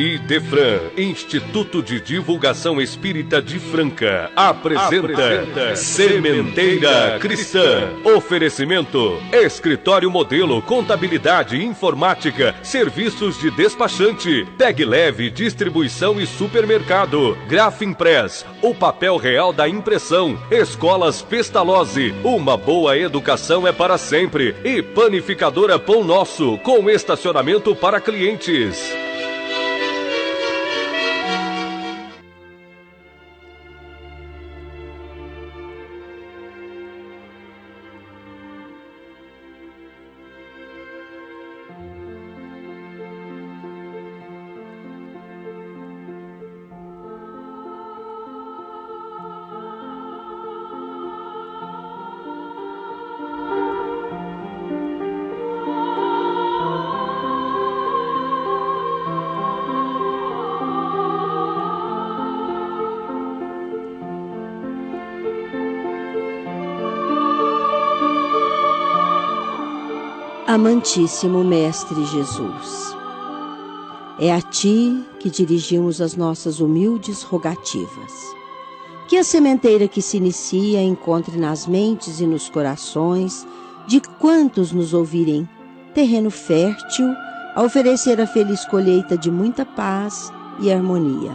IDEFRAN, Instituto de Divulgação Espírita de Franca, apresenta Sementeira Cristã. Oferecimento: Escritório Modelo, Contabilidade, Informática, Serviços de Despachante, Tag Leve, Distribuição e Supermercado, Grafimpress, o papel real da impressão, Escolas Pestalozzi, uma boa educação é para sempre, e Panificadora Pão Nosso, com estacionamento para clientes. Amantíssimo Mestre Jesus, é a Ti que dirigimos as nossas humildes rogativas. Que a sementeira que se inicia encontre nas mentes e nos corações de quantos nos ouvirem terreno fértil a oferecer a feliz colheita de muita paz e harmonia.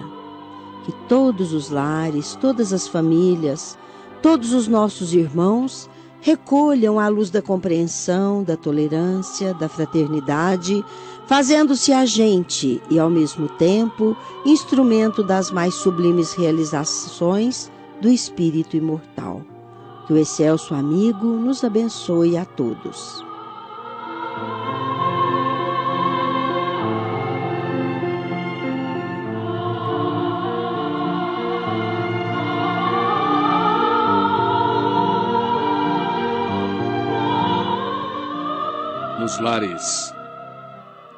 Que todos os lares, todas as famílias, todos os nossos irmãos recolham a luz da compreensão, da tolerância, da fraternidade, fazendo-se agente e, ao mesmo tempo, instrumento das mais sublimes realizações do Espírito imortal. Que o excelso amigo nos abençoe a todos. Nos lares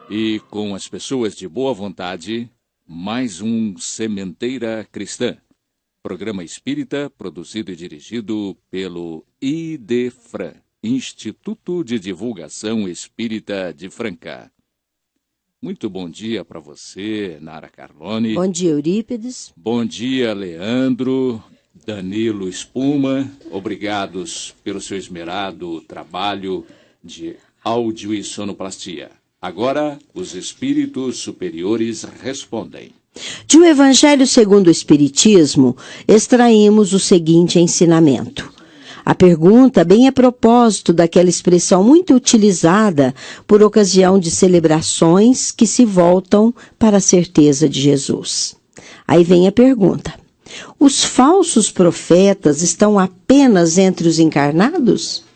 e com as pessoas de boa vontade, mais um Sementeira Cristã, programa espírita produzido e dirigido pelo IDEFRAN, Instituto de Divulgação Espírita de Franca. Muito bom dia para você, Nara Carlone. Bom dia, Eurípides. Bom dia, Leandro, Danilo Espuma. Obrigados pelo seu esmerado trabalho de áudio e sonoplastia. Agora, os espíritos superiores respondem. De O Evangelho segundo o Espiritismo, extraímos o seguinte ensinamento. A pergunta bem a propósito daquela expressão muito utilizada por ocasião de celebrações que se voltam para a certeza de Jesus. Aí vem a pergunta. Os falsos profetas estão apenas entre os encarnados?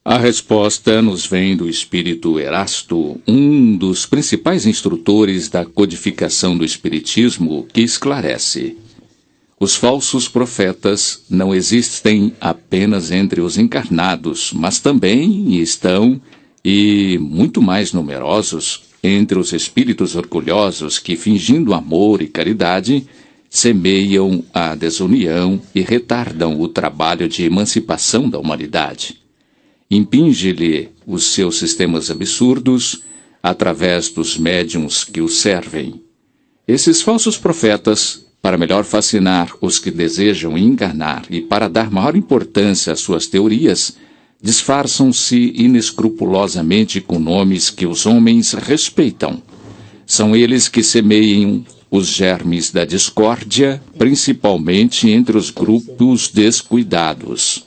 A resposta nos vem do espírito Erasto, um dos principais instrutores da codificação do espiritismo, que esclarece: os falsos profetas não existem apenas entre os encarnados, mas também estão, e muito mais numerosos, entre os espíritos orgulhosos que, fingindo amor e caridade, semeiam a desunião e retardam o trabalho de emancipação da humanidade. Impinge-lhe os seus sistemas absurdos através dos médiuns que o servem. Esses falsos profetas, para melhor fascinar os que desejam enganar e para dar maior importância às suas teorias, disfarçam-se inescrupulosamente com nomes que os homens respeitam. São eles que semeiam os germes da discórdia, principalmente entre os grupos descuidados.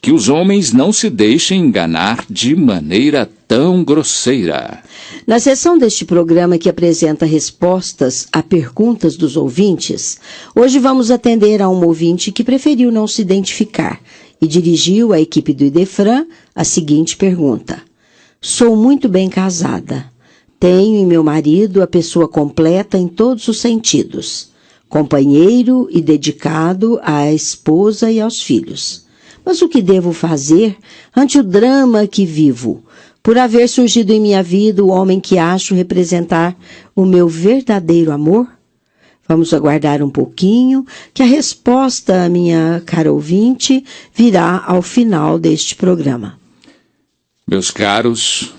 Que os homens não se deixem enganar de maneira tão grosseira. Na seção deste programa que apresenta respostas a perguntas dos ouvintes, hoje vamos atender a um ouvinte que preferiu não se identificar e dirigiu à equipe do IDEFRAN a seguinte pergunta. Sou muito bem casada. Tenho em meu marido a pessoa completa em todos os sentidos. Companheiro e dedicado à esposa e aos filhos. Mas o que devo fazer ante o drama que vivo, por haver surgido em minha vida o homem que acho representar o meu verdadeiro amor? Vamos aguardar um pouquinho, que a resposta, minha cara ouvinte, virá ao final deste programa. Meus caros,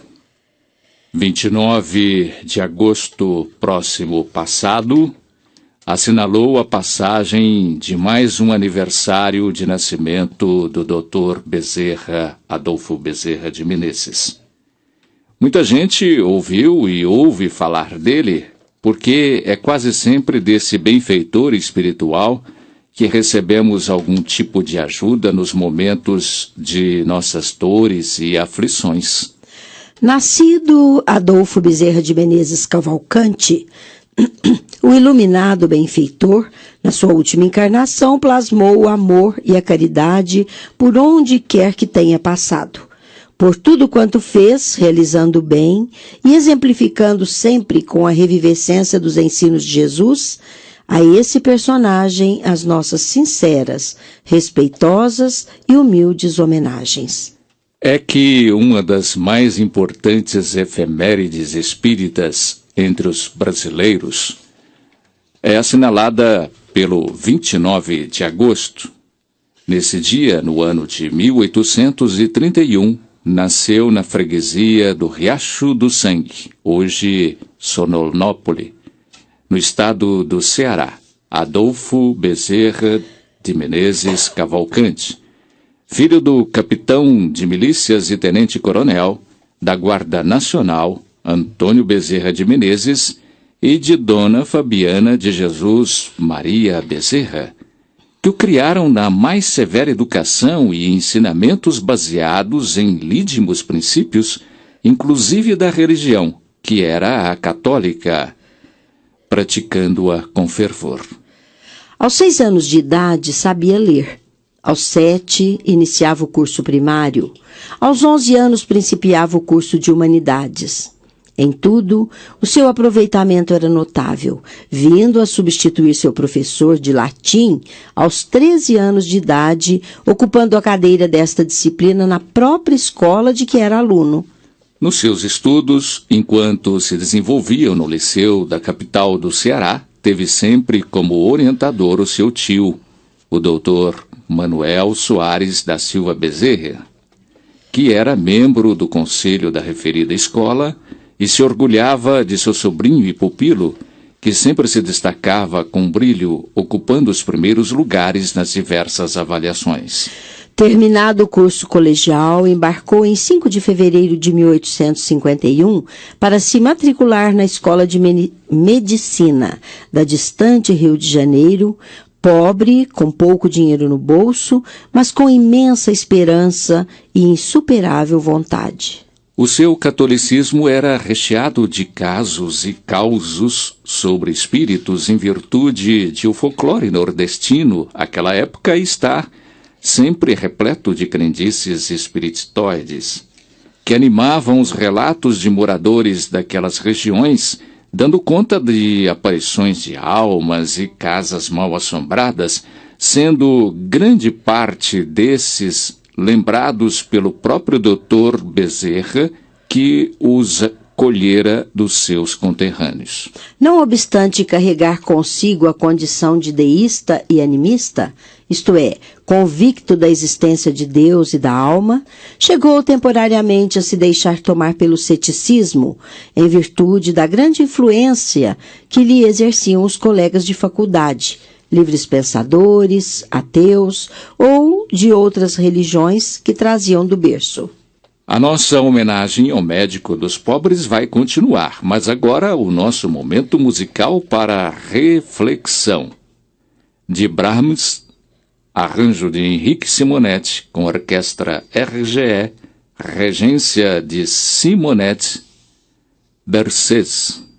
29 de agosto próximo passado, assinalou a passagem de mais um aniversário de nascimento do Dr. Bezerra, Adolfo Bezerra de Menezes. Muita gente ouviu e ouve falar dele, porque é quase sempre desse benfeitor espiritual que recebemos algum tipo de ajuda nos momentos de nossas dores e aflições. Nascido Adolfo Bezerra de Menezes Cavalcante, o iluminado benfeitor, na sua última encarnação, plasmou o amor e a caridade por onde quer que tenha passado. Por tudo quanto fez, realizando o bem e exemplificando sempre com a revivescência dos ensinos de Jesus, a esse personagem as nossas sinceras, respeitosas e humildes homenagens. É que uma das mais importantes efemérides espíritas entre os brasileiros é assinalada pelo 29 de agosto. Nesse dia, no ano de 1831, nasceu na freguesia do Riacho do Sangue, hoje Sononópolis, no estado do Ceará, Adolfo Bezerra de Menezes Cavalcante, filho do capitão de milícias e tenente-coronel da Guarda Nacional, Antônio Bezerra de Menezes, e de Dona Fabiana de Jesus Maria Bezerra, que o criaram na mais severa educação e ensinamentos baseados em lídimos princípios, inclusive da religião, que era a católica, praticando-a com fervor. Aos 6 anos de idade, sabia ler. Aos 7, iniciava o curso primário. Aos 11 anos, principiava o curso de Humanidades. Em tudo, o seu aproveitamento era notável, vindo a substituir seu professor de latim aos 13 anos de idade, ocupando a cadeira desta disciplina na própria escola de que era aluno. Nos seus estudos, enquanto se desenvolviam no liceu da capital do Ceará, teve sempre como orientador o seu tio, o doutor Manuel Soares da Silva Bezerra, que era membro do conselho da referida escola e se orgulhava de seu sobrinho e pupilo, que sempre se destacava com brilho, ocupando os primeiros lugares nas diversas avaliações. Terminado o curso colegial, embarcou em 5 de fevereiro de 1851 para se matricular na Escola de Medicina da distante Rio de Janeiro, pobre, com pouco dinheiro no bolso, mas com imensa esperança e insuperável vontade. O seu catolicismo era recheado de casos e causos sobre espíritos em virtude de o folclore nordestino, àquela época, estar sempre repleto de crendices espiritoides, que animavam os relatos de moradores daquelas regiões, dando conta de aparições de almas e casas mal assombradas, sendo grande parte desses lembrados pelo próprio Dr. Bezerra, que os colhera dos seus conterrâneos. Não obstante carregar consigo a condição de deísta e animista, isto é, convicto da existência de Deus e da alma, chegou temporariamente a se deixar tomar pelo ceticismo, em virtude da grande influência que lhe exerciam os colegas de faculdade, livres pensadores, ateus ou de outras religiões que traziam do berço. A nossa homenagem ao médico dos pobres vai continuar, mas agora o nosso momento musical para reflexão. De Brahms, arranjo de Henrique Simonetti, com orquestra RGE, regência de Simonetti, Berceuse.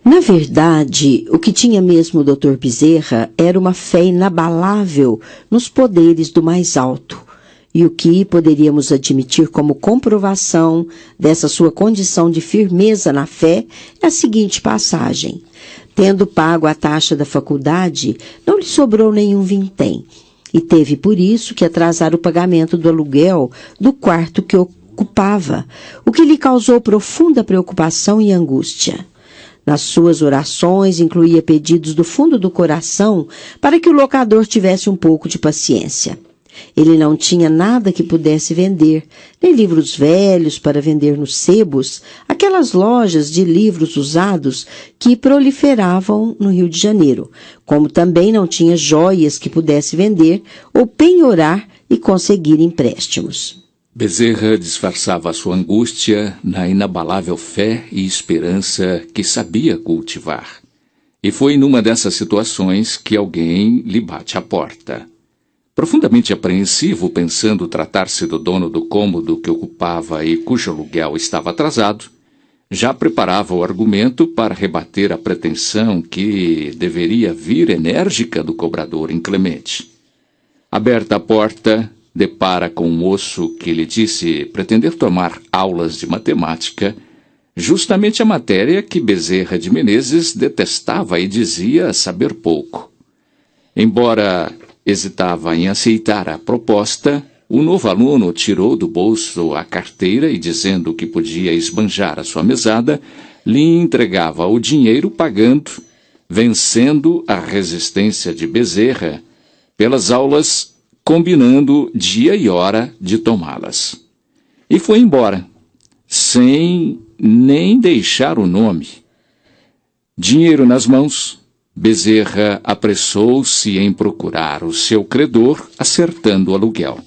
Na verdade, o que tinha mesmo o Dr. Bezerra era uma fé inabalável nos poderes do mais alto, e o que poderíamos admitir como comprovação dessa sua condição de firmeza na fé é a seguinte passagem. Tendo pago a taxa da faculdade, não lhe sobrou nenhum vintém, e teve por isso que atrasar o pagamento do aluguel do quarto que ocupava, o que lhe causou profunda preocupação e angústia. Nas suas orações, incluía pedidos do fundo do coração para que o locador tivesse um pouco de paciência. Ele não tinha nada que pudesse vender, nem livros velhos para vender nos sebos, aquelas lojas de livros usados que proliferavam no Rio de Janeiro, como também não tinha joias que pudesse vender ou penhorar e conseguir empréstimos. Bezerra disfarçava sua angústia na inabalável fé e esperança que sabia cultivar. E foi numa dessas situações que alguém lhe bate à porta. Profundamente apreensivo, pensando tratar-se do dono do cômodo que ocupava e cujo aluguel estava atrasado, já preparava o argumento para rebater a pretensão que deveria vir enérgica do cobrador inclemente. Aberta a porta, depara com um moço que lhe disse pretender tomar aulas de matemática, justamente a matéria que Bezerra de Menezes detestava e dizia saber pouco. Embora hesitava em aceitar a proposta, o novo aluno tirou do bolso a carteira e, dizendo que podia esbanjar a sua mesada, lhe entregava o dinheiro pagando, vencendo a resistência de Bezerra, pelas aulas, combinando dia e hora de tomá-las. E foi embora, sem nem deixar o nome. Dinheiro nas mãos, Bezerra apressou-se em procurar o seu credor, acertando o aluguel.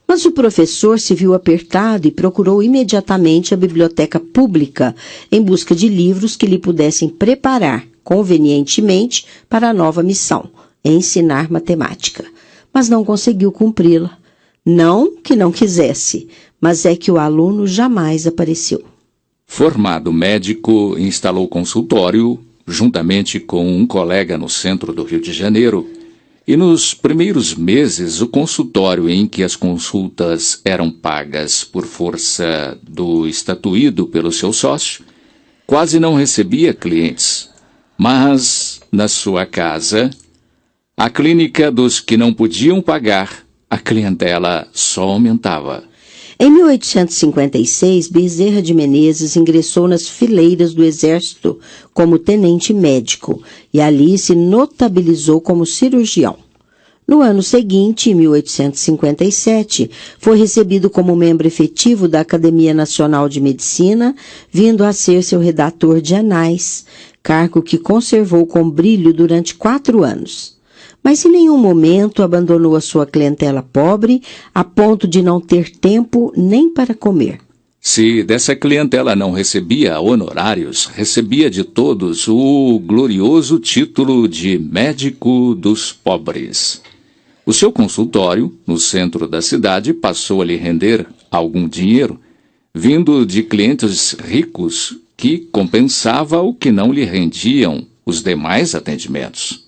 Mas o professor se viu apertado e procurou imediatamente a biblioteca pública em busca de livros que lhe pudessem preparar convenientemente para a nova missão, ensinar matemática. Mas não conseguiu cumpri-la. Não que não quisesse, mas é que o aluno jamais apareceu. Formado médico, instalou consultório, juntamente com um colega no centro do Rio de Janeiro, e nos primeiros meses o consultório em que as consultas eram pagas por força do estatuído pelo seu sócio, quase não recebia clientes, mas, na sua casa, a clínica dos que não podiam pagar, a clientela só aumentava. Em 1856, Bezerra de Menezes ingressou nas fileiras do Exército como tenente médico e ali se notabilizou como cirurgião. No ano seguinte, em 1857, foi recebido como membro efetivo da Academia Nacional de Medicina, vindo a ser seu redator de anais, cargo que conservou com brilho durante 4 anos. Mas em nenhum momento abandonou a sua clientela pobre, a ponto de não ter tempo nem para comer. Se dessa clientela não recebia honorários, recebia de todos o glorioso título de médico dos pobres. O seu consultório, no centro da cidade, passou a lhe render algum dinheiro, vindo de clientes ricos que compensava o que não lhe rendiam os demais atendimentos.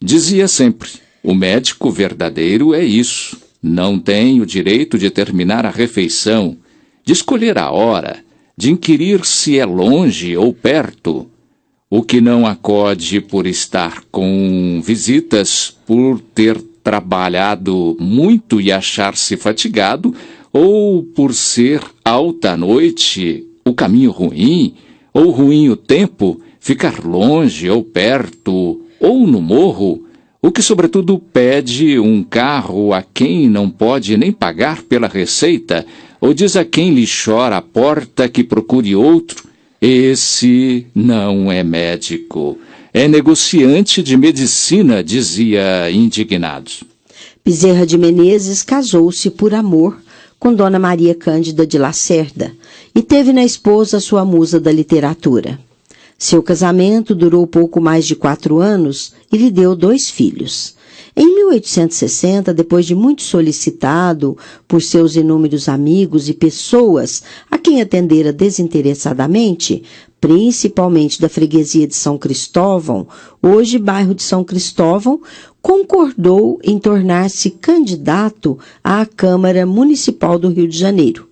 Dizia sempre, o médico verdadeiro é isso, não tem o direito de terminar a refeição, de escolher a hora, de inquirir se é longe ou perto, o que não acode por estar com visitas, por ter trabalhado muito e achar-se fatigado, ou por ser alta a noite, o caminho ruim, ou ruim o tempo, ficar longe ou perto, ou no morro, o que sobretudo pede um carro a quem não pode nem pagar pela receita, ou diz a quem lhe chora a porta que procure outro, esse não é médico, é negociante de medicina, dizia indignado. Bezerra de Menezes casou-se por amor com Dona Maria Cândida de Lacerda e teve na esposa sua musa da literatura. Seu casamento durou pouco mais de 4 anos e lhe deu 2 filhos. Em 1860, depois de muito solicitado por seus inúmeros amigos e pessoas a quem atendera desinteressadamente, principalmente da freguesia de São Cristóvão, hoje bairro de São Cristóvão, concordou em tornar-se candidato à Câmara Municipal do Rio de Janeiro,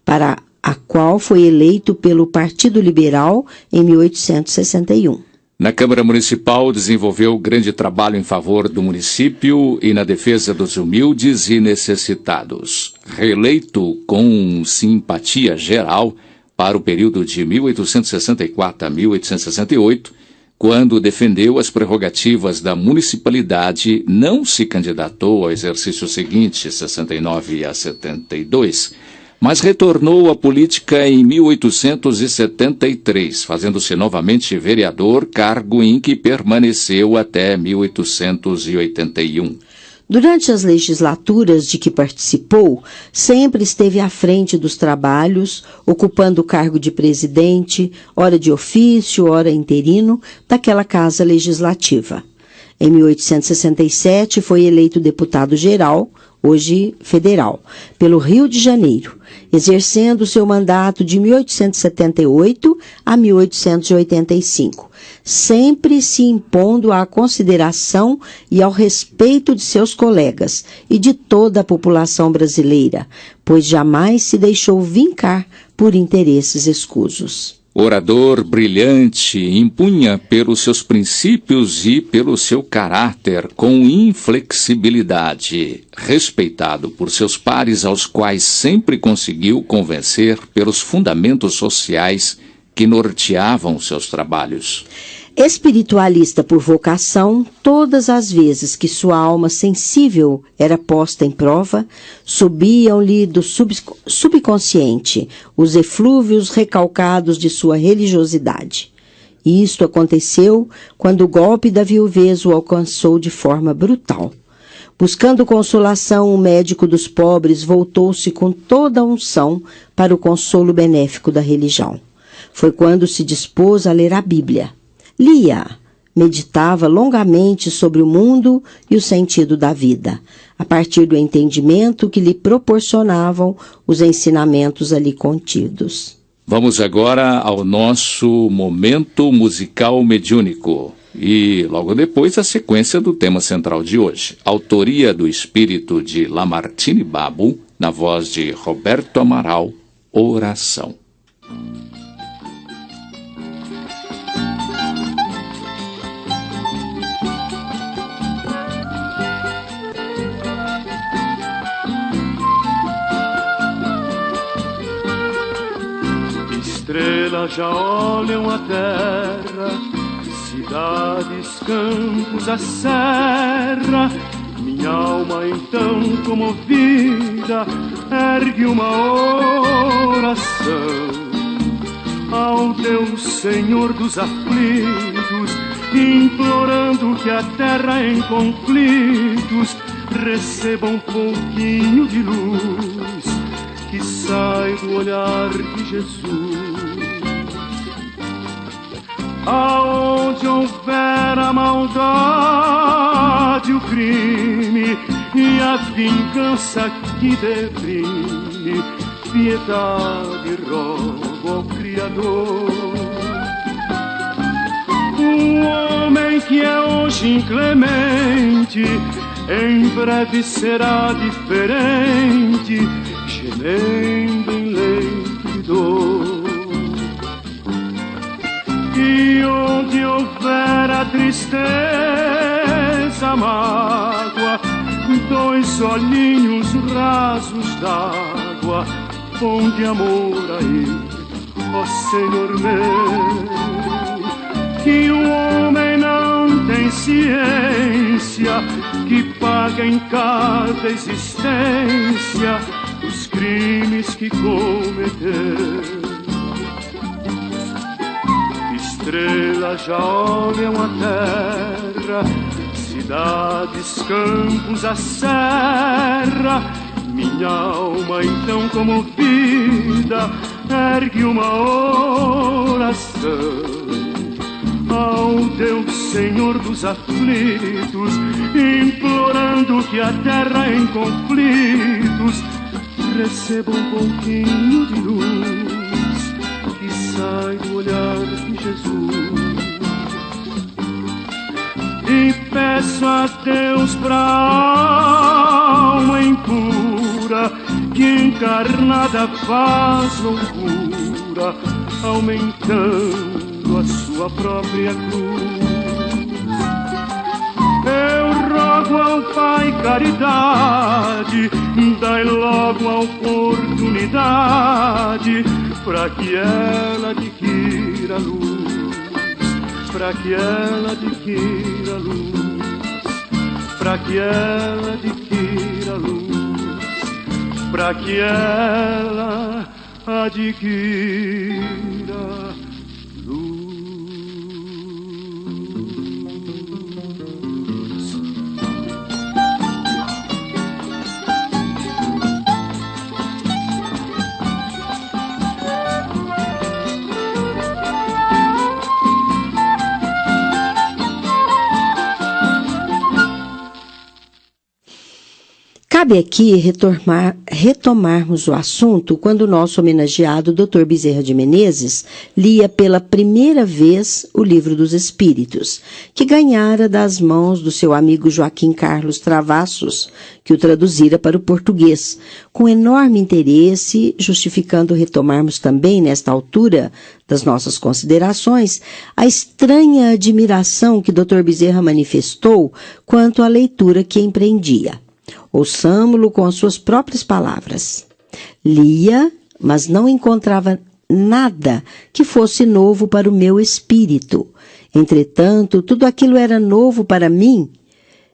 para a qual foi eleito pelo Partido Liberal em 1861. Na Câmara Municipal, desenvolveu grande trabalho em favor do município e na defesa dos humildes e necessitados. Reeleito com simpatia geral para o período de 1864 a 1868, quando defendeu as prerrogativas da municipalidade, não se candidatou ao exercício seguinte, 69 a 72, mas retornou à política em 1873, fazendo-se novamente vereador, cargo em que permaneceu até 1881. Durante as legislaturas de que participou, sempre esteve à frente dos trabalhos, ocupando o cargo de presidente, ora de ofício, ora interino, daquela Casa Legislativa. Em 1867 foi eleito deputado-geral, hoje federal, pelo Rio de Janeiro, exercendo seu mandato de 1878 a 1885, sempre se impondo à consideração e ao respeito de seus colegas e de toda a população brasileira, pois jamais se deixou vincar por interesses escusos. Orador brilhante, impunha pelos seus princípios e pelo seu caráter com inflexibilidade, respeitado por seus pares aos quais sempre conseguiu convencer pelos fundamentos sociais que norteavam seus trabalhos. Espiritualista por vocação, todas as vezes que sua alma sensível era posta em prova, subiam-lhe do subconsciente os eflúvios recalcados de sua religiosidade. Isto aconteceu quando o golpe da viuvez o alcançou de forma brutal. Buscando consolação, o médico dos pobres voltou-se com toda a unção para o consolo benéfico da religião. Foi quando se dispôs a ler a Bíblia. Lia, meditava longamente sobre o mundo e o sentido da vida, a partir do entendimento que lhe proporcionavam os ensinamentos ali contidos. Vamos agora ao nosso momento musical mediúnico e, logo depois, a sequência do tema central de hoje. Autoria do espírito de Lamartine Babo, na voz de Roberto Amaral, Oração. Estrelas já olham a terra, cidades, campos, a serra. Minha alma então comovida ergue uma oração ao Deus Senhor dos aflitos, implorando que a terra em conflitos receba um pouquinho de luz que sai do olhar de Jesus. Aonde houver a maldade, o crime e a vingança que deprime, piedade rogo ao Criador. O homem que é hoje inclemente, em breve será diferente, gemendo em leito de dor. E onde houver a tristeza, a mágoa, dois olhinhos rasos d'água, pão de amor a ele, ó Senhor meu. Que o homem não tem ciência, que paga em cada existência os crimes que cometeu. Estrelas já olham a terra, cidades, campos, a serra. Minha alma então comovida ergue uma oração ao Deus Senhor dos aflitos, implorando que a terra em conflitos receba um pouquinho de luz que sai do olhar de Jesus. E peço a Deus pra alma impura, que encarnada faz loucura, aumentando a sua própria cruz. Eu rogo ao Pai caridade, dai logo a oportunidade, para que ela adquira luz, para que ela adquira luz, para que ela adquira luz, para que ela adquira luz. Cabe aqui retomarmos o assunto quando o nosso homenageado Dr. Bezerra de Menezes lia pela primeira vez o Livro dos Espíritos, que ganhara das mãos do seu amigo Joaquim Carlos Travassos, que o traduzira para o português, com enorme interesse, justificando retomarmos também, nesta altura das nossas considerações, a estranha admiração que Dr. Bezerra manifestou quanto à leitura que empreendia. Ouçamo-lo com as suas próprias palavras. Lia, mas não encontrava nada que fosse novo para o meu espírito. Entretanto, tudo aquilo era novo para mim.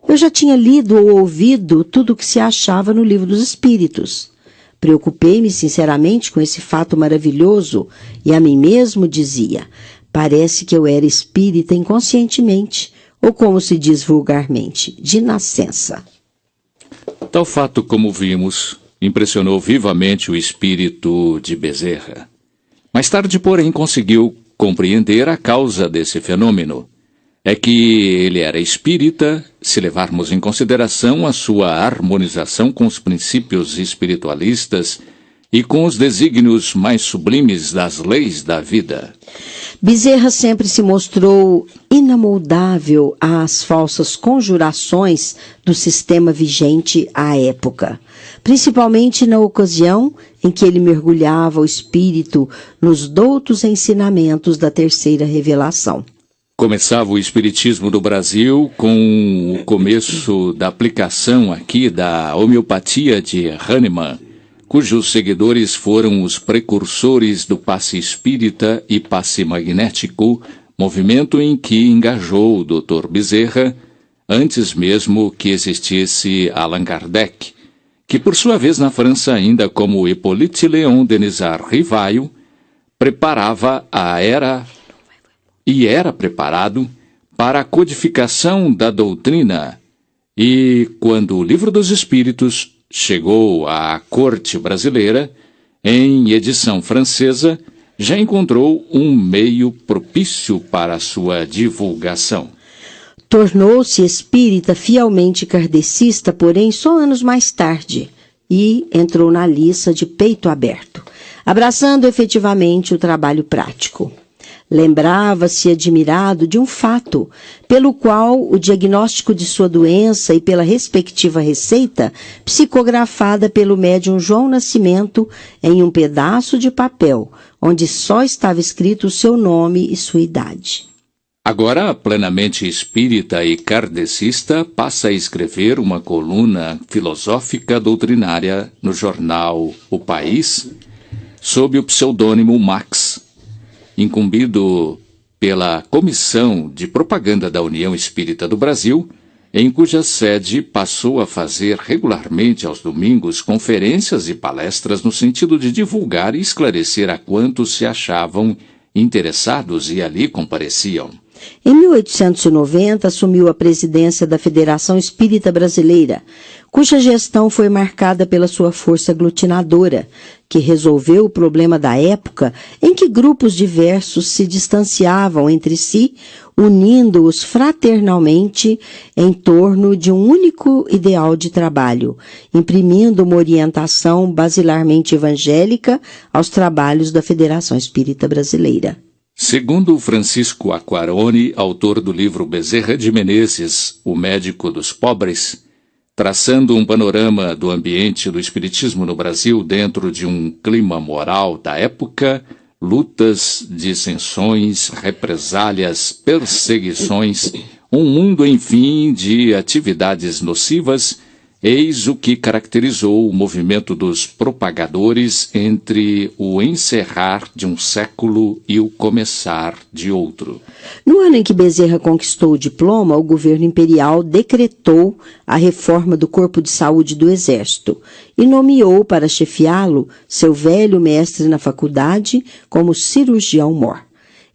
Eu já tinha lido ou ouvido tudo o que se achava no Livro dos Espíritos. Preocupei-me sinceramente com esse fato maravilhoso e a mim mesmo dizia: parece que eu era espírita inconscientemente, ou como se diz vulgarmente, de nascença. Tal fato, como vimos, impressionou vivamente o espírito de Bezerra. Mais tarde, porém, conseguiu compreender a causa desse fenômeno. É que ele era espírita, se levarmos em consideração a sua harmonização com os princípios espiritualistas e com os desígnios mais sublimes das leis da vida. Bezerra sempre se mostrou inamoldável às falsas conjurações do sistema vigente à época, principalmente na ocasião em que ele mergulhava o espírito nos doutos ensinamentos da terceira revelação. Começava o espiritismo do Brasil com o começo da aplicação aqui da homeopatia de Hahnemann, cujos seguidores foram os precursores do passe espírita e passe magnético, movimento em que engajou o Dr. Bezerra, antes mesmo que existisse Allan Kardec, que por sua vez na França, ainda como Hippolyte Léon Denisard Rivail, era preparado para a codificação da doutrina, e quando o Livro dos Espíritos chegou à corte brasileira, em edição francesa, já encontrou um meio propício para a sua divulgação. Tornou-se espírita fielmente kardecista, porém só anos mais tarde, e entrou na liça de peito aberto, abraçando efetivamente o trabalho prático. Lembrava-se admirado de um fato, pelo qual o diagnóstico de sua doença e pela respectiva receita, psicografada pelo médium João Nascimento em um pedaço de papel, onde só estava escrito o seu nome e sua idade. Agora, plenamente espírita e kardecista, passa a escrever uma coluna filosófica doutrinária no jornal O País, sob o pseudônimo Max, incumbido pela Comissão de Propaganda da União Espírita do Brasil, em cuja sede passou a fazer regularmente aos domingos conferências e palestras no sentido de divulgar e esclarecer a quantos se achavam interessados e ali compareciam. Em 1890, assumiu a presidência da Federação Espírita Brasileira, cuja gestão foi marcada pela sua força aglutinadora, que resolveu o problema da época em que grupos diversos se distanciavam entre si, unindo-os fraternalmente em torno de um único ideal de trabalho, imprimindo uma orientação basilarmente evangélica aos trabalhos da Federação Espírita Brasileira. Segundo Francisco Aquarone, autor do livro Bezerra de Menezes, O Médico dos Pobres, traçando um panorama do ambiente do espiritismo no Brasil dentro de um clima moral da época, lutas, dissensões, represálias, perseguições, um mundo, enfim, de atividades nocivas, eis o que caracterizou o movimento dos propagadores entre o encerrar de um século e o começar de outro. No ano em que Bezerra conquistou o diploma, o governo imperial decretou a reforma do Corpo de Saúde do Exército e nomeou para chefiá-lo seu velho mestre na faculdade como cirurgião-mor.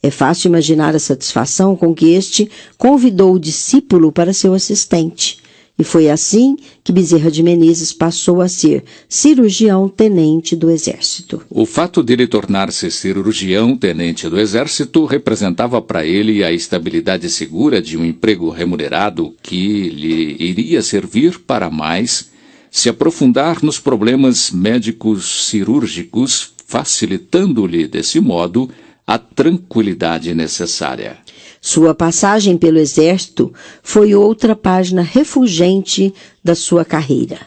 É fácil imaginar a satisfação com que este convidou o discípulo para seu assistente. E foi assim que Bezerra de Menezes passou a ser cirurgião-tenente do Exército. O fato dele tornar-se cirurgião-tenente do Exército representava para ele a estabilidade segura de um emprego remunerado que lhe iria servir para mais se aprofundar nos problemas médicos cirúrgicos, facilitando-lhe, desse modo, a tranquilidade necessária. Sua passagem pelo Exército foi outra página refulgente da sua carreira.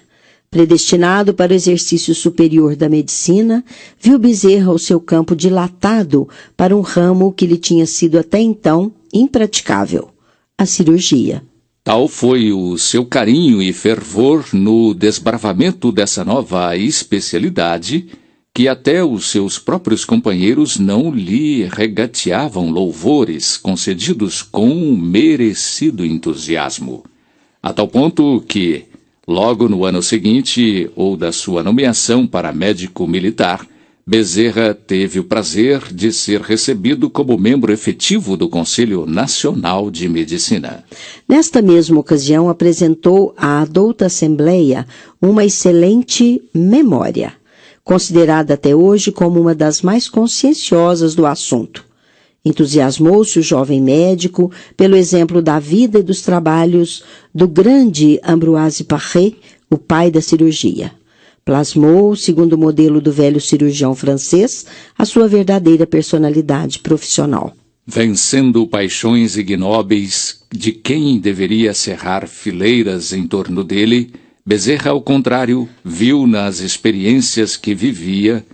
Predestinado para o exercício superior da medicina, viu Bezerra o seu campo dilatado para um ramo que lhe tinha sido até então impraticável, a cirurgia. Tal foi o seu carinho e fervor no desbravamento dessa nova especialidade, que até os seus próprios companheiros não lhe regateavam louvores concedidos com merecido entusiasmo. A tal ponto que, logo no ano seguinte, ou da sua nomeação para médico militar, Bezerra teve o prazer de ser recebido como membro efetivo do Conselho Nacional de Medicina. Nesta mesma ocasião, apresentou à adulta Assembleia uma excelente memória, considerada até hoje como uma das mais conscienciosas do assunto. Entusiasmou-se o jovem médico pelo exemplo da vida e dos trabalhos do grande Ambroise Paré, o pai da cirurgia. Plasmou, segundo o modelo do velho cirurgião francês, a sua verdadeira personalidade profissional. Vencendo paixões ignóbeis de quem deveria cerrar fileiras em torno dele, Bezerra, ao contrário, viu nas experiências que vivia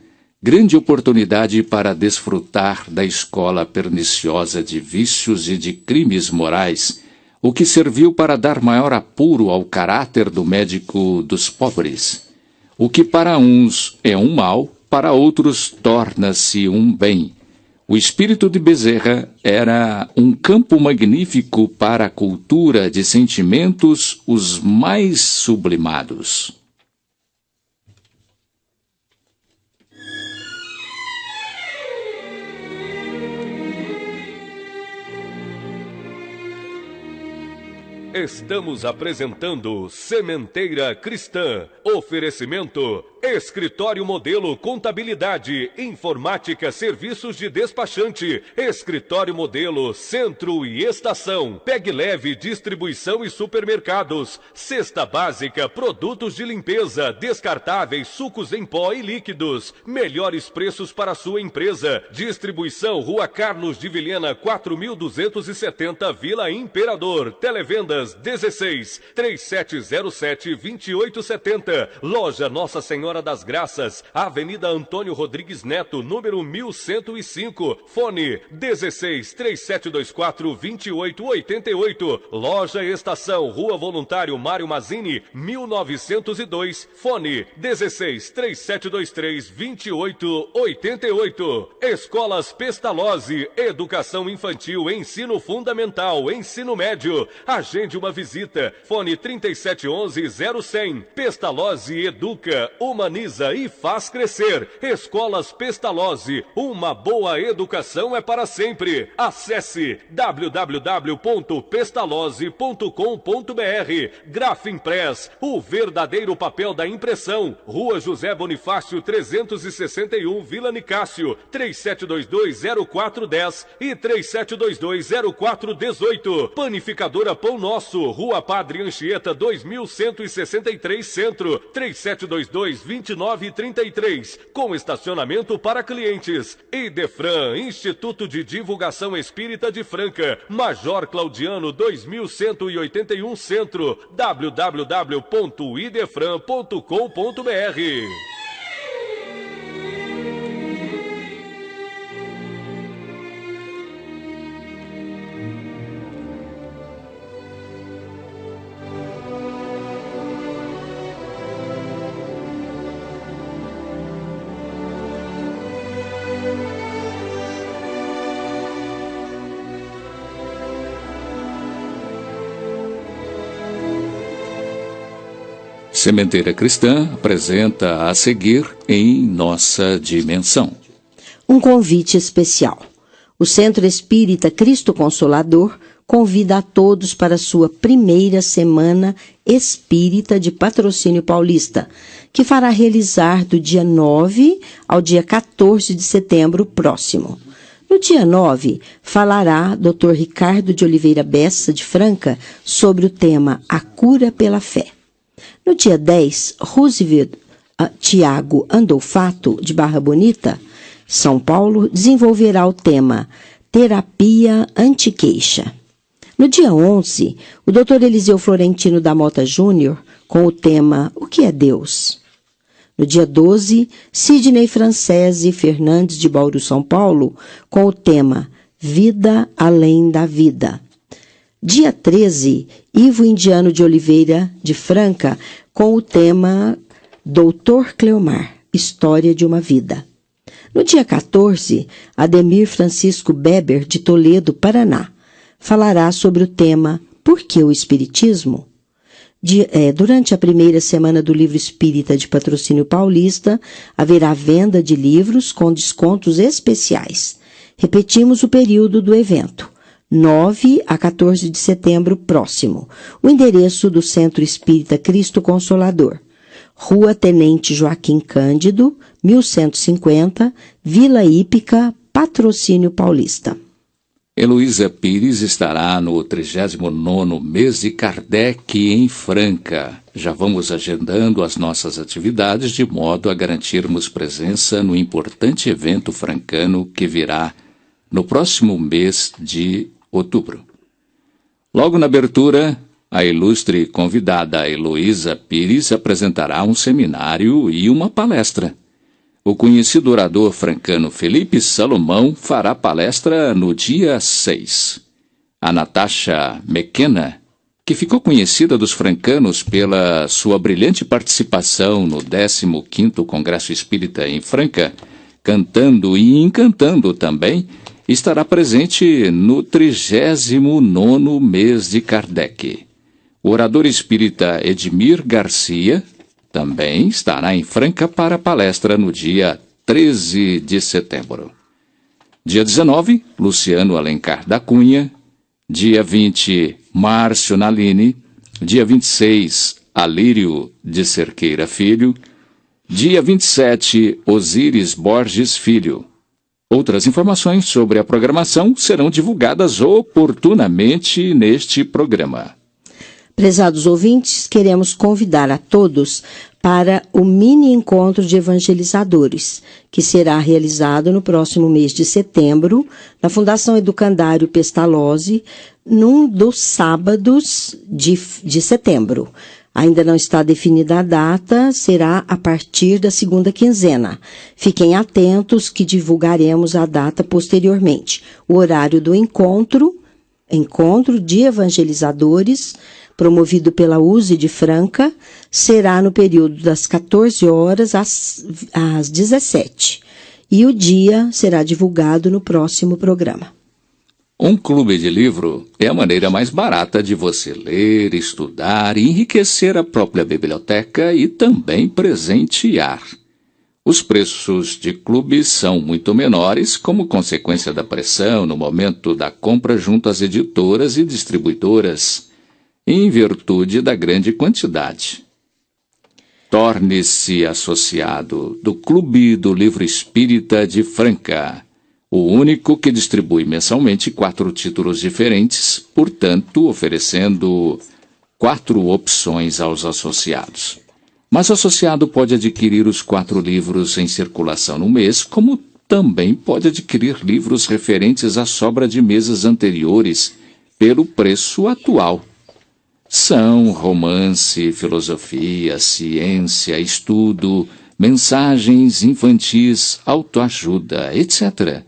grande oportunidade para desfrutar da escola perniciosa de vícios e de crimes morais, o que serviu para dar maior apuro ao caráter do médico dos pobres. O que para uns é um mal, para outros torna-se um bem. O espírito de Bezerra era um campo magnífico para a cultura de sentimentos os mais sublimados. Estamos apresentando Sementeira Cristã. Oferecimento: Escritório Modelo Contabilidade, Informática, Serviços de Despachante, Escritório Modelo Centro e Estação, Pegue Leve Distribuição e Supermercados, Cesta Básica, Produtos de Limpeza, Descartáveis, Sucos em Pó e Líquidos, melhores preços para sua empresa. Distribuição Rua Carlos de Vilhena 4270, Vila Imperador. Televendas 16 3707 2870. Loja Nossa Senhora das Graças, Avenida Antônio Rodrigues Neto, número 1105. Fone 16 3724 2888. Loja Estação, Rua Voluntário Mário Mazzini, 1902. Fone 16 3723 2888. Escolas Pestalozzi, Educação Infantil, Ensino Fundamental, Ensino Médio. Agende uma visita. Fone 3711 0100. Pestalozzi Educa, uma humaniza e faz crescer. Escolas Pestalozzi, uma boa educação é para sempre. Acesse www.pestalozzi.com.br. Grafimpress, o verdadeiro papel da impressão. Rua José Bonifácio 361, Vila Nicásio, 3722-0410 e 3722-0418. Panificadora Pão Nosso, Rua Padre Anchieta 2163 Centro, 3722-2933, com estacionamento para clientes. Idefran, Instituto de Divulgação Espírita de Franca, Major Claudiano 2181 Centro, www.idefran.com.br. Sementeira Cristã apresenta a seguir Em Nossa Dimensão. Um convite especial. O Centro Espírita Cristo Consolador convida a todos para a sua primeira Semana Espírita de Patrocínio Paulista, que fará realizar do dia 9 ao dia 14 de setembro próximo. No dia 9, falará Dr. Ricardo de Oliveira Bessa, de Franca, sobre o tema A Cura pela Fé. No dia 10, Roosevelt Tiago Andolfato, de Barra Bonita, São Paulo, desenvolverá o tema Terapia Antiqueixa. No dia 11, o Dr. Eliseu Florentino da Mota Júnior, com o tema O que é Deus? No dia 12, Sidney Francese Fernandes, de Bauru, São Paulo, com o tema Vida Além da Vida. Dia 13, Ivo Indiano de Oliveira, de Franca, com o tema Doutor Cleomar, História de uma Vida. No dia 14, Ademir Francisco Beber, de Toledo, Paraná, falará sobre o tema Por que o Espiritismo? Durante a primeira semana do Livro Espírita de Patrocínio Paulista, haverá venda de livros com descontos especiais. Repetimos o período do evento. 9 a 14 de setembro próximo. O endereço do Centro Espírita Cristo Consolador. Rua Tenente Joaquim Cândido, 1150, Vila Hípica, Patrocínio Paulista. Heloísa Pires estará no 39º mês de Kardec em Franca. Já vamos agendando as nossas atividades de modo a garantirmos presença no importante evento francano que virá no próximo mês de outubro. Logo na abertura, a ilustre convidada Heloísa Pires apresentará um seminário e uma palestra. O conhecido orador francano Felipe Salomão fará palestra no dia 6. A Natasha McKenna, que ficou conhecida dos francanos pela sua brilhante participação no 15º Congresso Espírita em Franca, cantando e encantando também, estará presente no 39º mês de Kardec. O orador espírita Edmir Garcia também estará em Franca para a palestra no dia 13 de setembro. Dia 19, Luciano Alencar da Cunha. Dia 20, Márcio Nalini. Dia 26, Alírio de Cerqueira Filho. Dia 27, Osíris Borges Filho. Outras informações sobre a programação serão divulgadas oportunamente neste programa. Prezados ouvintes, queremos convidar a todos para o mini encontro de evangelizadores, que será realizado no próximo mês de setembro, na Fundação Educandário Pestalozzi, num dos sábados de setembro. Ainda não está definida a data, será a partir da segunda quinzena. Fiquem atentos que divulgaremos a data posteriormente. O horário do encontro de evangelizadores, promovido pela USE de Franca, será no período das 14 horas às 17. E o dia será divulgado no próximo programa. Um clube de livro é a maneira mais barata de você ler, estudar e enriquecer a própria biblioteca e também presentear. Os preços de clubes são muito menores como consequência da pressão no momento da compra junto às editoras e distribuidoras, em virtude da grande quantidade. Torne-se associado do Clube do Livro Espírita de Franca, o único que distribui mensalmente 4 títulos diferentes, portanto, oferecendo 4 opções aos associados. Mas o associado pode adquirir os 4 livros em circulação no mês, como também pode adquirir livros referentes à sobra de meses anteriores pelo preço atual. São romance, filosofia, ciência, estudo, mensagens infantis, autoajuda, etc.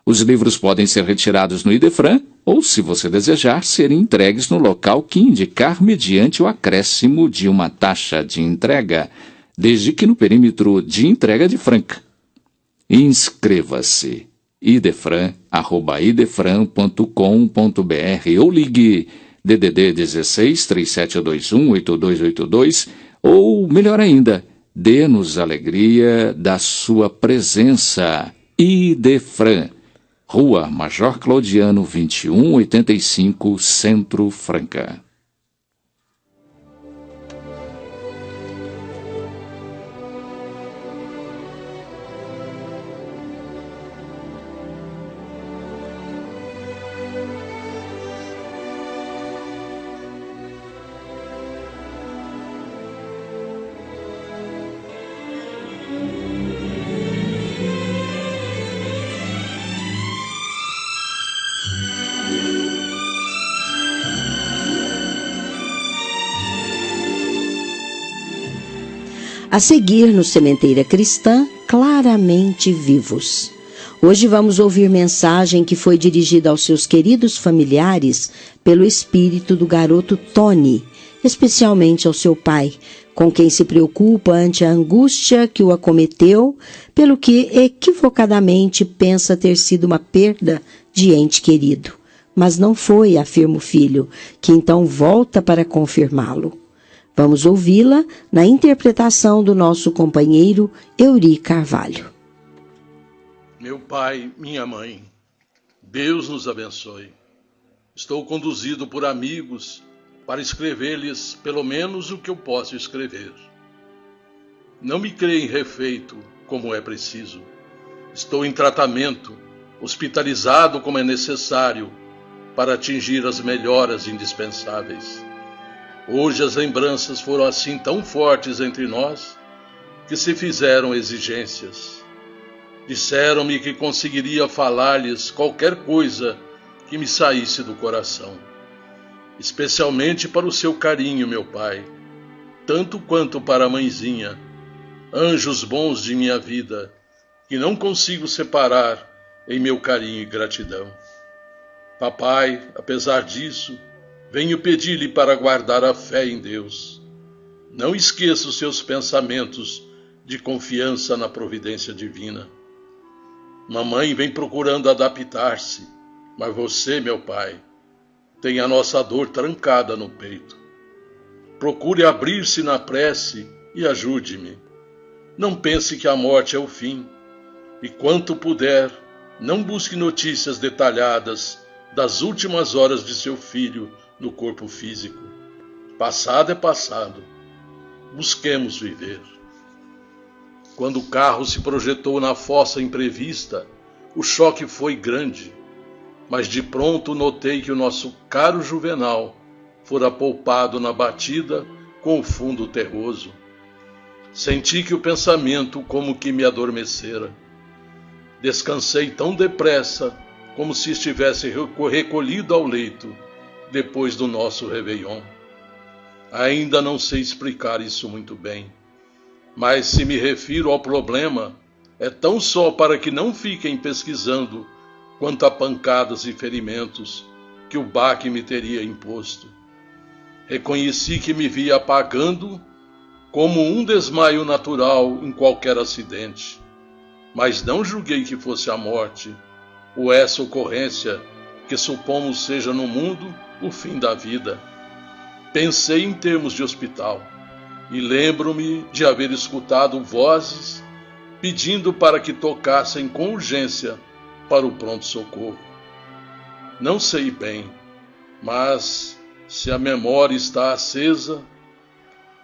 Os livros podem ser retirados no Idefran ou, se você desejar, serem entregues no local que indicar mediante o acréscimo de uma taxa de entrega, desde que no perímetro de entrega de Franca. Inscreva-se idefran@idefran.com.br ou ligue DDD 16 3721 8282 ou, melhor ainda, dê-nos alegria da sua presença. Idefran, Rua Major Claudiano 2185, Centro Franca. A seguir, no Sementeira Cristã, Claramente Vivos. Hoje vamos ouvir mensagem que foi dirigida aos seus queridos familiares pelo espírito do garoto Tony, especialmente ao seu pai, com quem se preocupa ante a angústia que o acometeu, pelo que equivocadamente pensa ter sido uma perda de ente querido. Mas não foi, afirma o filho, que então volta para confirmá-lo. Vamos ouvi-la na interpretação do nosso companheiro Euri Carvalho. Meu pai, minha mãe, Deus nos abençoe. Estou conduzido por amigos para escrever-lhes pelo menos o que eu posso escrever. Não me creem refeito como é preciso. Estou em tratamento, hospitalizado como é necessário para atingir as melhoras indispensáveis. Hoje as lembranças foram assim tão fortes entre nós que se fizeram exigências. Disseram-me que conseguiria falar-lhes qualquer coisa que me saísse do coração. Especialmente para o seu carinho, meu pai, tanto quanto para a mãezinha, anjos bons de minha vida, que não consigo separar em meu carinho e gratidão. Papai, apesar disso, venho pedir-lhe para guardar a fé em Deus. Não esqueça os seus pensamentos de confiança na providência divina. Mamãe vem procurando adaptar-se, mas você, meu pai, tem a nossa dor trancada no peito. Procure abrir-se na prece e ajude-me. Não pense que a morte é o fim, e quanto puder, não busque notícias detalhadas das últimas horas de seu filho no corpo físico. Passado é passado. Busquemos viver. Quando o carro se projetou na fossa imprevista, o choque foi grande, mas de pronto notei que o nosso caro Juvenal fora poupado na batida com o fundo terroso. Senti que o pensamento como que me adormecera. Descansei tão depressa como se estivesse recolhido ao leito depois do nosso Réveillon. Ainda não sei explicar isso muito bem, mas se me refiro ao problema, é tão só para que não fiquem pesquisando quanto a pancadas e ferimentos que o baque me teria imposto. Reconheci que me via apagando como um desmaio natural em qualquer acidente, mas não julguei que fosse a morte ou essa ocorrência que supomos seja no mundo o fim da vida. Pensei em termos de hospital e lembro-me de haver escutado vozes pedindo para que tocassem com urgência para o pronto-socorro. Não sei bem, mas se a memória está acesa,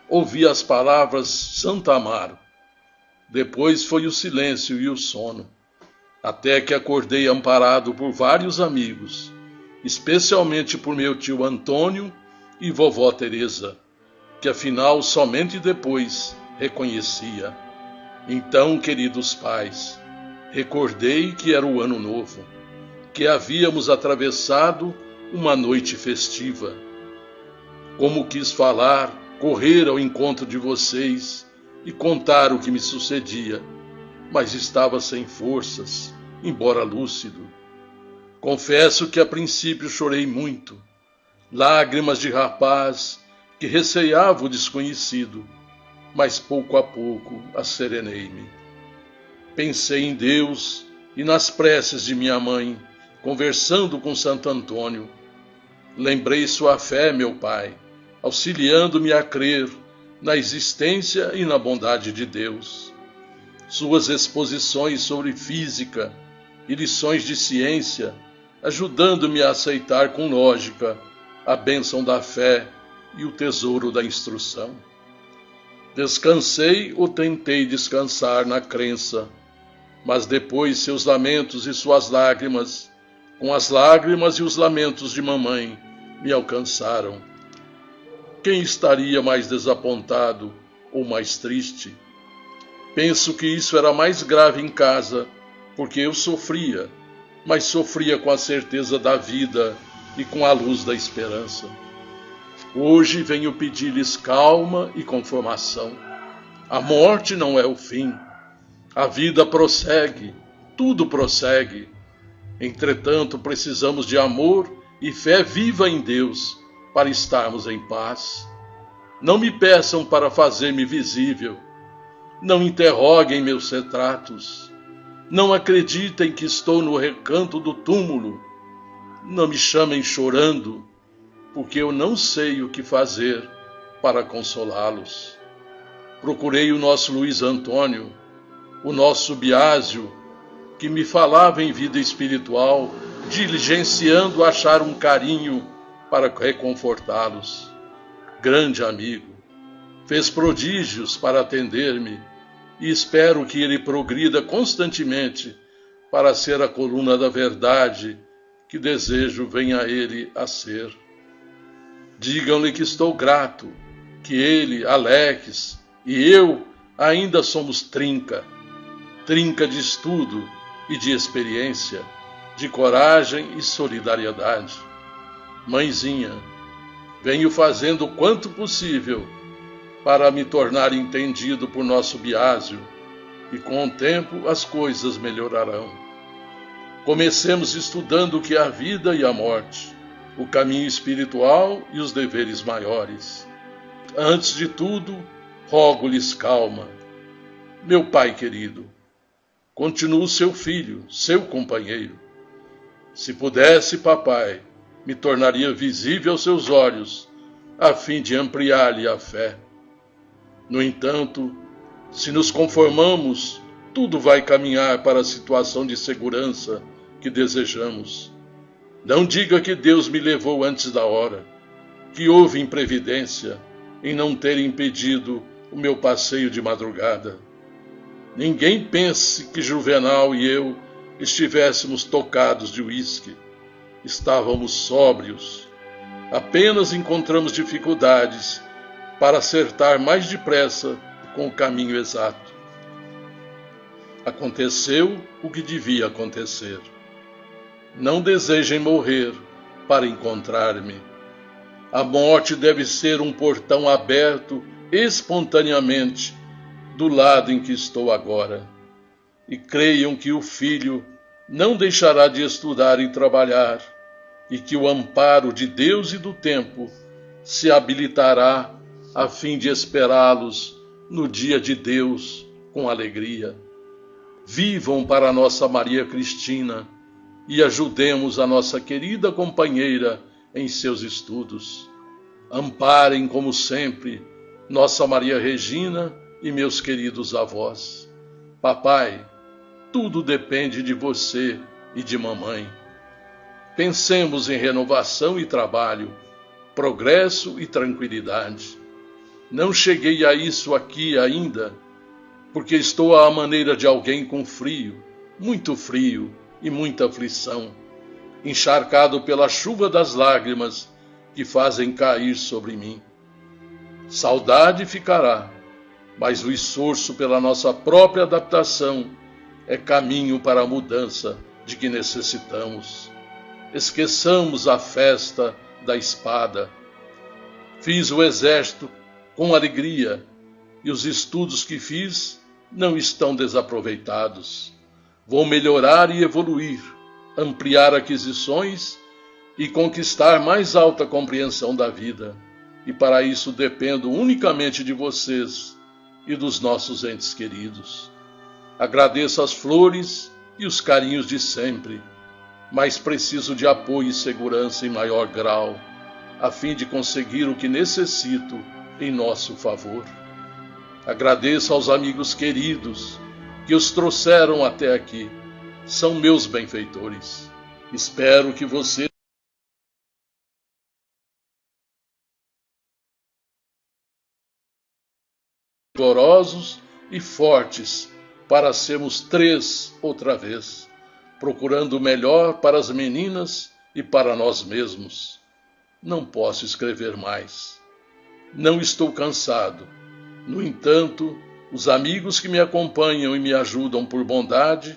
ouvi as palavras Santa Amaro. Depois foi o silêncio e o sono, até que acordei amparado por vários amigos, especialmente por meu tio Antônio e vovó Teresa, que afinal somente depois reconhecia. Então, queridos pais, recordei que era o ano novo, que havíamos atravessado uma noite festiva. Como quis falar, correr ao encontro de vocês e contar o que me sucedia, mas estava sem forças, embora lúcido. Confesso que a princípio chorei muito, lágrimas de rapaz que receava o desconhecido, mas pouco a pouco asserenei-me. Pensei em Deus e nas preces de minha mãe, conversando com Santo Antônio. Lembrei sua fé, meu pai, auxiliando-me a crer na existência e na bondade de Deus. Suas exposições sobre física e lições de ciência, ajudando-me a aceitar com lógica a bênção da fé e o tesouro da instrução. Descansei ou tentei descansar na crença, mas depois seus lamentos e suas lágrimas, com as lágrimas e os lamentos de mamãe, me alcançaram. Quem estaria mais desapontado ou mais triste? Penso que isso era mais grave em casa, porque eu sofria, mas sofria com a certeza da vida e com a luz da esperança. Hoje venho pedir-lhes calma e conformação. A morte não é o fim. A vida prossegue, tudo prossegue. Entretanto, precisamos de amor e fé viva em Deus para estarmos em paz. Não me peçam para fazer-me visível. Não interroguem meus retratos. Não acreditem que estou no recanto do túmulo. Não me chamem chorando, porque eu não sei o que fazer para consolá-los. Procurei o nosso Luiz Antônio, o nosso Biásio, que me falava em vida espiritual, diligenciando achar um carinho para reconfortá-los. Grande amigo, fez prodígios para atender-me e espero que ele progrida constantemente para ser a coluna da verdade que desejo venha ele a ser. Digam-lhe que estou grato, que ele, Alex e eu ainda somos trinca de estudo e de experiência, de coragem e solidariedade. Mãezinha, venho fazendo o quanto possível para me tornar entendido por nosso Biásio, e com o tempo as coisas melhorarão. Comecemos estudando o que é a vida e a morte, o caminho espiritual e os deveres maiores. Antes de tudo, rogo-lhes calma. Meu pai querido, continuo seu filho, seu companheiro. Se pudesse, papai, me tornaria visível aos seus olhos, a fim de ampliar-lhe a fé. No entanto, se nos conformamos, tudo vai caminhar para a situação de segurança que desejamos. Não diga que Deus me levou antes da hora, que houve imprevidência em não ter impedido o meu passeio de madrugada. Ninguém pense que Juvenal e eu estivéssemos tocados de uísque. Estávamos sóbrios. Apenas encontramos dificuldades para acertar mais depressa com o caminho exato. Aconteceu o que devia acontecer. Não desejem morrer para encontrar-me. A morte deve ser um portão aberto espontaneamente do lado em que estou agora. E creiam que o filho não deixará de estudar e trabalhar, e que o amparo de Deus e do tempo se habilitará a fim de esperá-los no dia de Deus com alegria. Vivam para nossa Maria Cristina, e ajudemos a nossa querida companheira em seus estudos. Amparem, como sempre, nossa Maria Regina e meus queridos avós. Papai, tudo depende de você e de mamãe. Pensemos em renovação e trabalho, progresso e tranquilidade. Não cheguei a isso aqui ainda, porque estou à maneira de alguém com frio, muito frio e muita aflição, encharcado pela chuva das lágrimas que fazem cair sobre mim. Saudade ficará, mas o esforço pela nossa própria adaptação é caminho para a mudança de que necessitamos. Esqueçamos a festa da espada. Fiz o exército com alegria e os estudos que fiz não estão desaproveitados. Vou melhorar e evoluir, ampliar aquisições e conquistar mais alta compreensão da vida. E para isso dependo unicamente de vocês e dos nossos entes queridos. Agradeço as flores e os carinhos de sempre, mas preciso de apoio e segurança em maior grau, a fim de conseguir o que necessito em nosso favor. Agradeço aos amigos queridos que os trouxeram até aqui. São meus benfeitores. Espero que você vigorosos e fortes para sermos 3 outra vez, procurando o melhor para as meninas e para nós mesmos. Não posso escrever mais. Não estou cansado. No entanto, os amigos que me acompanham e me ajudam por bondade,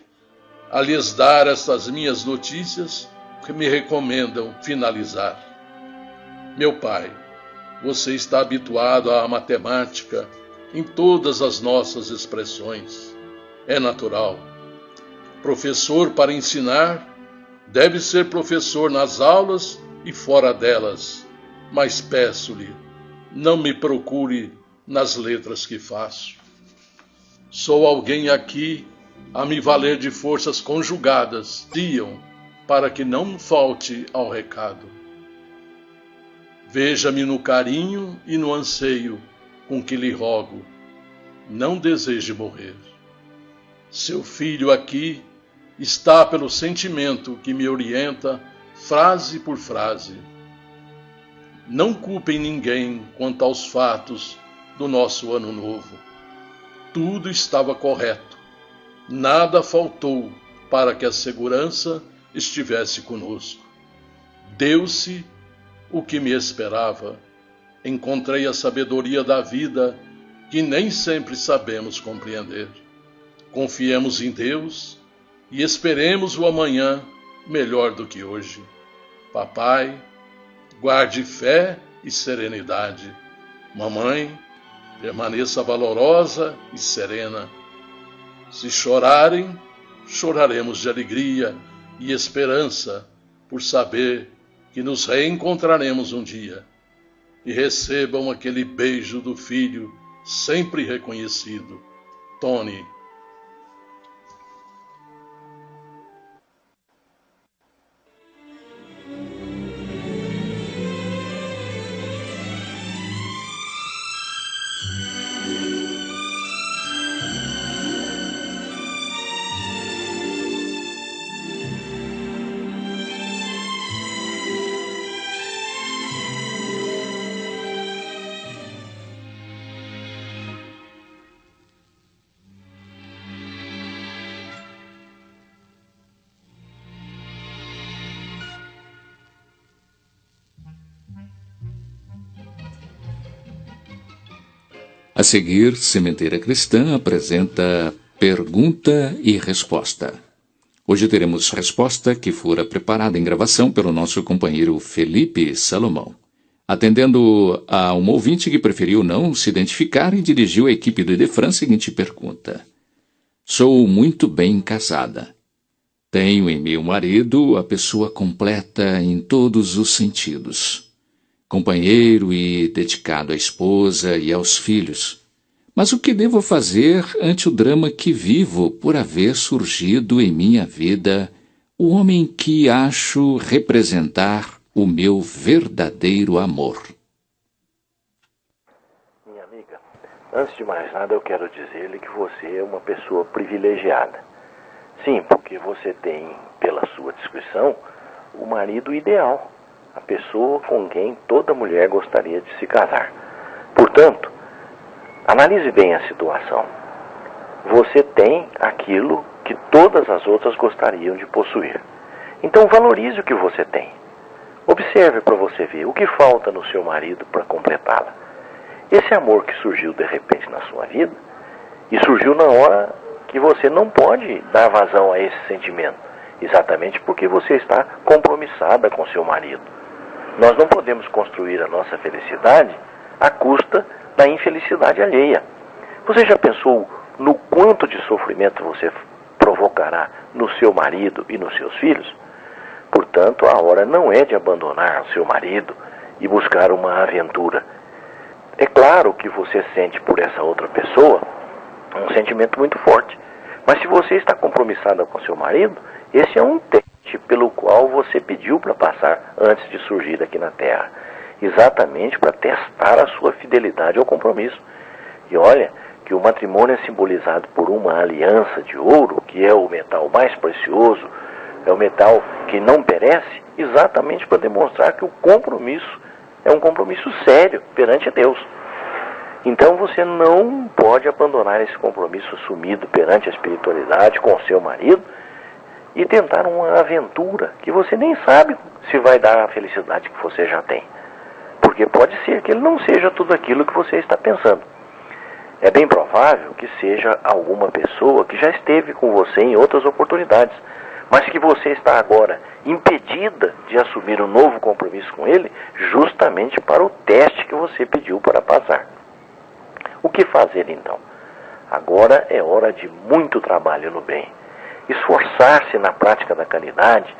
a lhes dar estas minhas notícias, que me recomendam finalizar. Meu pai, você está habituado à matemática em todas as nossas expressões. É natural. Professor para ensinar, deve ser professor nas aulas e fora delas, mas peço-lhe, não me procure nas letras que faço. Sou alguém aqui a me valer de forças conjugadas, para que não falte ao recado. Veja-me no carinho e no anseio com que lhe rogo, não deseje morrer. Seu filho aqui está pelo sentimento que me orienta frase por frase. Não culpem ninguém quanto aos fatos do nosso ano novo. Tudo estava correto. Nada faltou para que a segurança estivesse conosco. Deu-se o que me esperava. Encontrei a sabedoria da vida que nem sempre sabemos compreender. Confiemos em Deus e esperemos o amanhã melhor do que hoje. Papai, guarde fé e serenidade. Mamãe, permaneça valorosa e serena. Se chorarem, choraremos de alegria e esperança por saber que nos reencontraremos um dia. E recebam aquele beijo do filho sempre reconhecido. Tony. A seguir, Sementeira Cristã apresenta Pergunta e Resposta. Hoje teremos resposta que fora preparada em gravação pelo nosso companheiro Felipe Salomão, atendendo a um ouvinte que preferiu não se identificar e dirigiu à equipe do Idefran a seguinte pergunta. Sou muito bem casada. Tenho em meu marido a pessoa completa em todos os sentidos. Companheiro e dedicado à esposa e aos filhos. Mas o que devo fazer ante o drama que vivo por haver surgido em minha vida o homem que acho representar o meu verdadeiro amor. Minha amiga, antes de mais nada eu quero dizer-lhe que você é uma pessoa privilegiada. Sim, porque você tem, pela sua descrição, o marido ideal, a pessoa com quem toda mulher gostaria de se casar. Portanto, analise bem a situação. Você tem aquilo que todas as outras gostariam de possuir. Então valorize o que você tem. Observe para você ver o que falta no seu marido para completá-la. Esse amor que surgiu de repente na sua vida, e surgiu na hora que você não pode dar vazão a esse sentimento, exatamente porque você está compromissada com seu marido. Nós não podemos construir a nossa felicidade à custa da infelicidade alheia. Você já pensou no quanto de sofrimento você provocará no seu marido e nos seus filhos? Portanto, a hora não é de abandonar o seu marido e buscar uma aventura. É claro que você sente por essa outra pessoa um sentimento muito forte. Mas se você está compromissada com seu marido, esse é um teste pelo qual você pediu para passar antes de surgir aqui na Terra. Exatamente para testar a sua fidelidade ao compromisso. E olha que o matrimônio é simbolizado por uma aliança de ouro, que é o metal mais precioso, é o metal que não perece, exatamente para demonstrar que o compromisso é um compromisso sério perante a Deus. Então você não pode abandonar esse compromisso assumido perante a espiritualidade com o seu marido e tentar uma aventura que você nem sabe se vai dar a felicidade que você já tem. Porque pode ser que ele não seja tudo aquilo que você está pensando. É bem provável que seja alguma pessoa que já esteve com você em outras oportunidades, mas que você está agora impedida de assumir um novo compromisso com ele justamente para o teste que você pediu para passar. O que fazer então? Agora é hora de muito trabalho no bem. Esforçar-se na prática da caridade,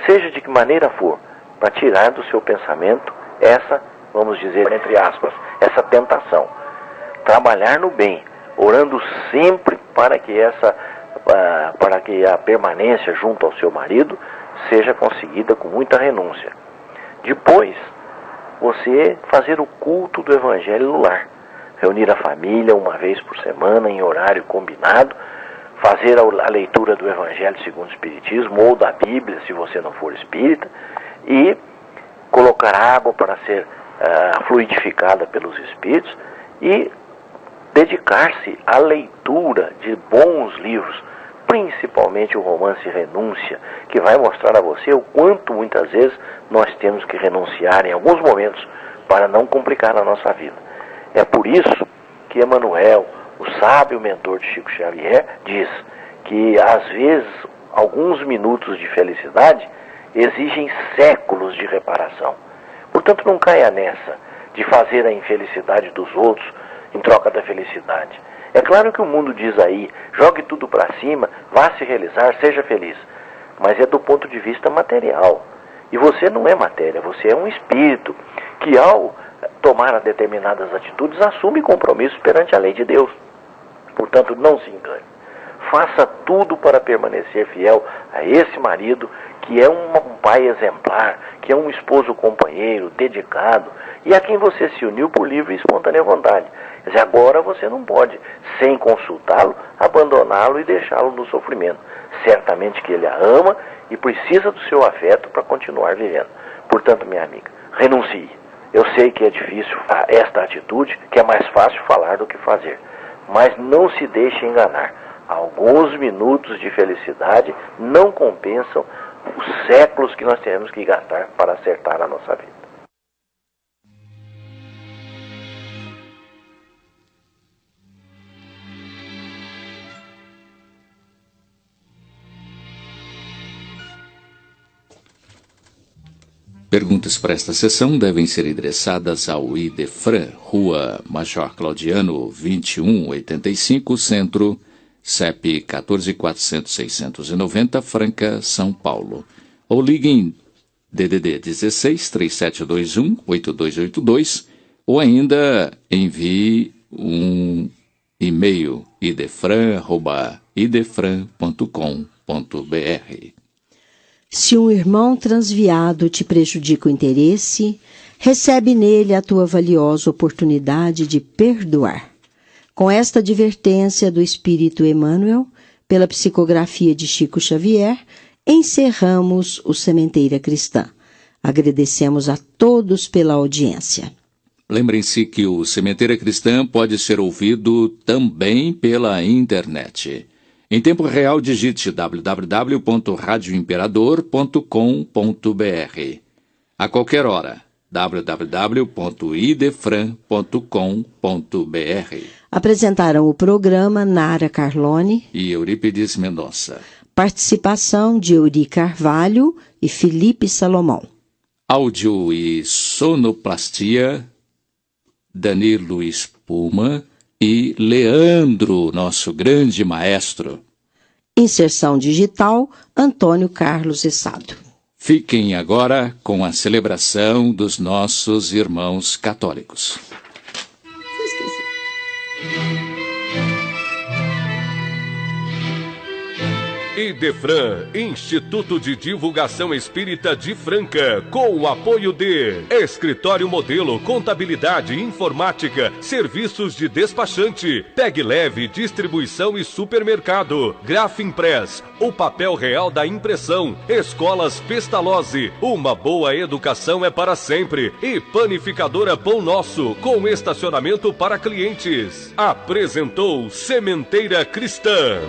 seja de que maneira for, para tirar do seu pensamento essa, vamos dizer, entre aspas, essa tentação. Trabalhar no bem, orando sempre para que a permanência junto ao seu marido seja conseguida com muita renúncia. Depois, você fazer o culto do Evangelho no lar. Reunir a família uma vez por semana em horário combinado, fazer a leitura do Evangelho segundo o Espiritismo ou da Bíblia, se você não for espírita, e colocar água para ser fluidificada pelos Espíritos e dedicar-se à leitura de bons livros, principalmente o romance Renúncia, que vai mostrar a você o quanto muitas vezes nós temos que renunciar em alguns momentos para não complicar a nossa vida. É por isso que Emmanuel, o sábio mentor de Chico Xavier, diz que às vezes alguns minutos de felicidade exigem séculos de reparação. Portanto, não caia nessa de fazer a infelicidade dos outros em troca da felicidade. É claro que o mundo diz aí, jogue tudo para cima, vá se realizar, seja feliz. Mas é do ponto de vista material. E você não é matéria, você é um espírito que ao tomar determinadas atitudes assume compromissos perante a lei de Deus. Portanto, não se engane. Faça tudo para permanecer fiel a esse marido que é um pai exemplar, que é um esposo companheiro, dedicado, e a quem você se uniu por livre e espontânea vontade. Mas agora você não pode, sem consultá-lo, abandoná-lo e deixá-lo no sofrimento. Certamente que ele a ama e precisa do seu afeto para continuar vivendo. Portanto, minha amiga, renuncie. Eu sei que é difícil esta atitude, que é mais fácil falar do que fazer. Mas não se deixe enganar. Alguns minutos de felicidade não compensam os séculos que nós temos que gastar para acertar a nossa vida. Perguntas para esta sessão devem ser endereçadas ao Idefran, Rua Major Claudiano, 2185, Centro, CEP 14.400.690, Franca, São Paulo. Ou ligue em DDD 16 3721 8282 ou ainda envie um e-mail idefran@idefran.com.br. Se um irmão transviado te prejudica o interesse, recebe nele a tua valiosa oportunidade de perdoar. Com esta advertência do Espírito Emmanuel, pela psicografia de Chico Xavier, encerramos o Sementeira Cristã. Agradecemos a todos pela audiência. Lembrem-se que o Sementeira Cristã pode ser ouvido também pela internet. Em tempo real, digite www.radioimperador.com.br. A qualquer hora, www.idefran.com.br. Apresentaram o programa Nara Carlone e Eurípides Mendonça. Participação de Euri Carvalho e Felipe Salomão. Áudio e sonoplastia, Danilo Espuma e Leandro, nosso grande maestro. Inserção digital, Antônio Carlos Essado. Fiquem agora com a celebração dos nossos irmãos católicos. Idefran, Instituto de Divulgação Espírita de Franca, com o apoio de Escritório Modelo, Contabilidade, Informática, Serviços de Despachante, Peg Leve, Distribuição e Supermercado, Grafimpress, o papel real da impressão, Escolas Pestalozzi, uma boa educação é para sempre, e Panificadora Pão Nosso, com estacionamento para clientes. Apresentou Sementeira Cristã.